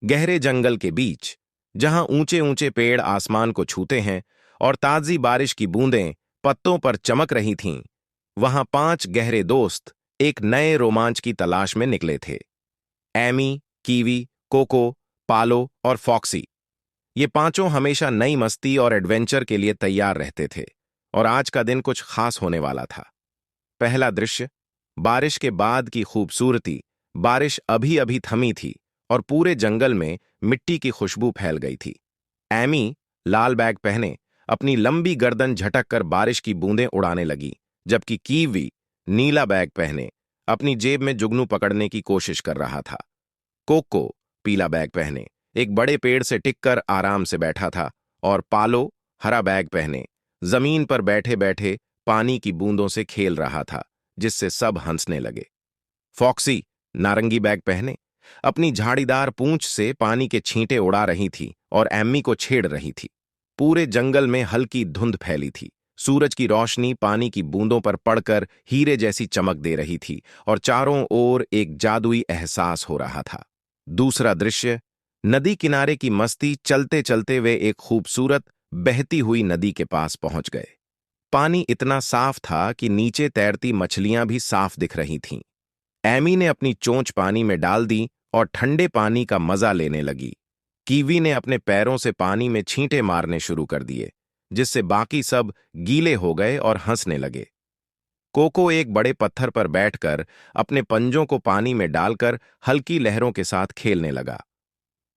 गहरे जंगल के बीच, जहां ऊंचे ऊंचे पेड़ आसमान को छूते हैं और ताजी बारिश की बूंदें पत्तों पर चमक रही थीं, वहां 5 गहरे दोस्त एक नए रोमांच की तलाश में निकले थे। एमी, कीवी, कोको, पालो और फॉक्सी, ये पांचों हमेशा नई मस्ती और एडवेंचर के लिए तैयार रहते थे, और आज का दिन कुछ खास होने वाला था। पहला दृश्य, बारिश के बाद की खूबसूरती। बारिश अभी अभी थमी थी और पूरे जंगल में मिट्टी की खुशबू फैल गई थी। एमी, लाल बैग पहने, अपनी लंबी गर्दन झटक कर बारिश की बूंदें उड़ाने लगी, जबकि कीवी, नीला बैग पहने, अपनी जेब में जुगनू पकड़ने की कोशिश कर रहा था। कोको, पीला बैग पहने, एक बड़े पेड़ से टिककर आराम से बैठा था, और पालो, हरा बैग पहने, जमीन पर बैठे बैठे पानी की बूंदों से खेल रहा था, जिससे सब हंसने लगे। फॉक्सी, नारंगी बैग पहने, अपनी झाड़ीदार पूंछ से पानी के छींटे उड़ा रही थी और एम्मी को छेड़ रही थी। पूरे जंगल में हल्की धुंध फैली थी। सूरज की रोशनी पानी की बूंदों पर पड़कर हीरे जैसी चमक दे रही थी, और चारों ओर एक जादुई एहसास हो रहा था। दूसरा दृश्य, नदी किनारे की मस्ती। चलते चलते वे एक खूबसूरत बहती हुई नदी के पास पहुंच गए। पानी इतना साफ था कि नीचे तैरती मछलियां भी साफ दिख रही थीं। एमी ने अपनी चोंच पानी में डाल दी और ठंडे पानी का मजा लेने लगी। कीवी ने अपने पैरों से पानी में छींटे मारने शुरू कर दिए, जिससे बाकी सब गीले हो गए और हंसने लगे। कोको एक बड़े पत्थर पर बैठकर अपने पंजों को पानी में डालकर हल्की लहरों के साथ खेलने लगा।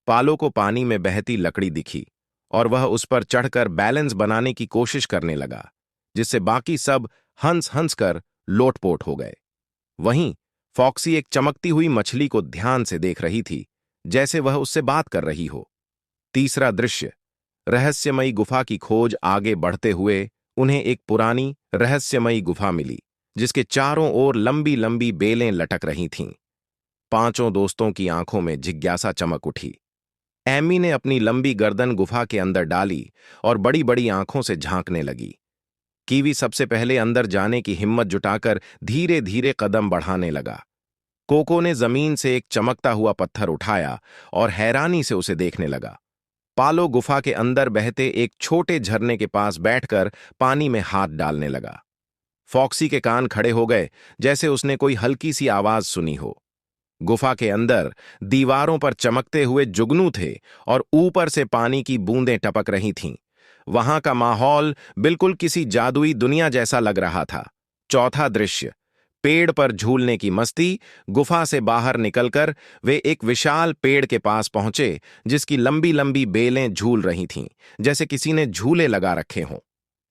पालो को पानी में बहती लकड़ी दिखी और वह उस पर चढ़कर बैलेंस बनाने की कोशिश करने लगा, जिससे बाकी सब हंस हंस कर लोटपोट हो गए। वहीं फॉक्सी एक चमकती हुई मछली को ध्यान से देख रही थी, जैसे वह उससे बात कर रही हो। तीसरा दृश्य, रहस्यमयी गुफा की खोज। आगे बढ़ते हुए उन्हें एक पुरानी रहस्यमयी गुफा मिली, जिसके चारों ओर लंबी लंबी बेलें लटक रही थीं। पांचों दोस्तों की आंखों में जिज्ञासा चमक उठी। एमी ने अपनी लंबी गर्दन गुफा के अंदर डाली और बड़ी बड़ी आंखों से झांकने लगी। कीवी सबसे पहले अंदर जाने की हिम्मत जुटाकर धीरे धीरे कदम बढ़ाने लगा। कोको ने जमीन से एक चमकता हुआ पत्थर उठाया और हैरानी से उसे देखने लगा। पालो गुफा के अंदर बहते एक छोटे झरने के पास बैठकर पानी में हाथ डालने लगा। फॉक्सी के कान खड़े हो गए, जैसे उसने कोई हल्की सी आवाज सुनी हो। गुफा के अंदर दीवारों पर चमकते हुए जुगनू थे और ऊपर से पानी की बूंदें टपक रही थीं। वहां का माहौल बिल्कुल किसी जादुई दुनिया जैसा लग रहा था। चौथा दृश्य, पेड़ पर झूलने की मस्ती। गुफा से बाहर निकलकर वे एक विशाल पेड़ के पास पहुंचे, जिसकी लंबी लंबी बेलें झूल रही थीं, जैसे किसी ने झूले लगा रखे हों।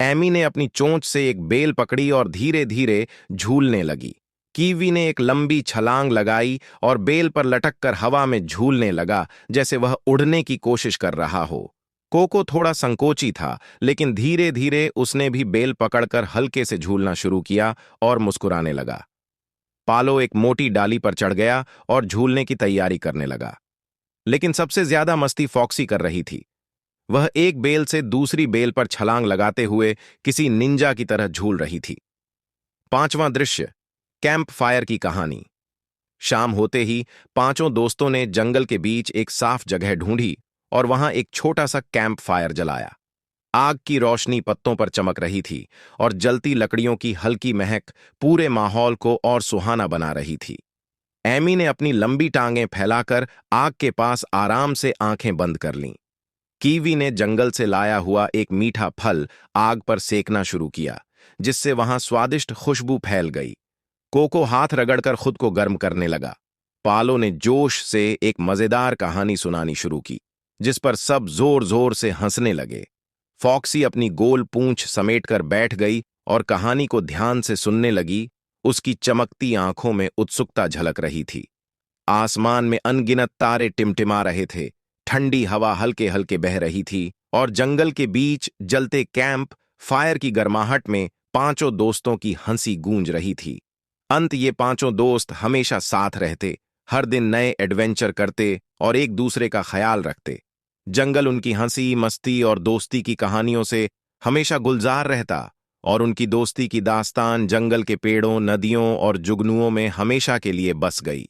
एमी ने अपनी चोंच से एक बेल पकड़ी और धीरे धीरे झूलने लगी। कीवी ने एक लंबी छलांग लगाई और बेल पर लटककर हवा में झूलने लगा, जैसे वह उड़ने की कोशिश कर रहा हो। कोको थोड़ा संकोची था, लेकिन धीरे धीरे उसने भी बेल पकड़कर हल्के से झूलना शुरू किया और मुस्कुराने लगा। पालो एक मोटी डाली पर चढ़ गया और झूलने की तैयारी करने लगा। लेकिन सबसे ज्यादा मस्ती फॉक्सी कर रही थी। वह एक बेल से दूसरी बेल पर छलांग लगाते हुए किसी निंजा की तरह झूल रही थी। पांचवां दृश्य, कैंप फायर की कहानी। शाम होते ही पांचों दोस्तों ने जंगल के बीच एक साफ जगह ढूंढी और वहां एक छोटा सा कैंप फायर जलाया। आग की रोशनी पत्तों पर चमक रही थी और जलती लकड़ियों की हल्की महक पूरे माहौल को और सुहाना बना रही थी। एमी ने अपनी लंबी टांगें फैलाकर आग के पास आराम से आंखें बंद कर लीं। कीवी ने जंगल से लाया हुआ एक मीठा फल आग पर सेकना शुरू किया, जिससे वहां स्वादिष्ट खुशबू फैल गई। कोको हाथ रगड़कर खुद को गर्म करने लगा। पालो ने जोश से एक मजेदार कहानी सुनानी शुरू की, जिस पर सब जोर जोर से हंसने लगे। फॉक्सी अपनी गोल पूंछ समेटकर बैठ गई और कहानी को ध्यान से सुनने लगी। उसकी चमकती आंखों में उत्सुकता झलक रही थी। आसमान में अनगिनत तारे टिमटिमा रहे थे, ठंडी हवा हल्के हल्के बह रही थी, और जंगल के बीच जलते कैंप फायर की गर्माहट में पांचों दोस्तों की हंसी गूंज रही थी। अंत ये पांचों दोस्त हमेशा साथ रहते, हर दिन नए एडवेंचर करते और एक दूसरे का ख्याल रखते। जंगल उनकी हंसी, मस्ती और दोस्ती की कहानियों से हमेशा गुलजार रहता, और उनकी दोस्ती की दास्तान जंगल के पेड़ों, नदियों और जुगनुओं में हमेशा के लिए बस गई।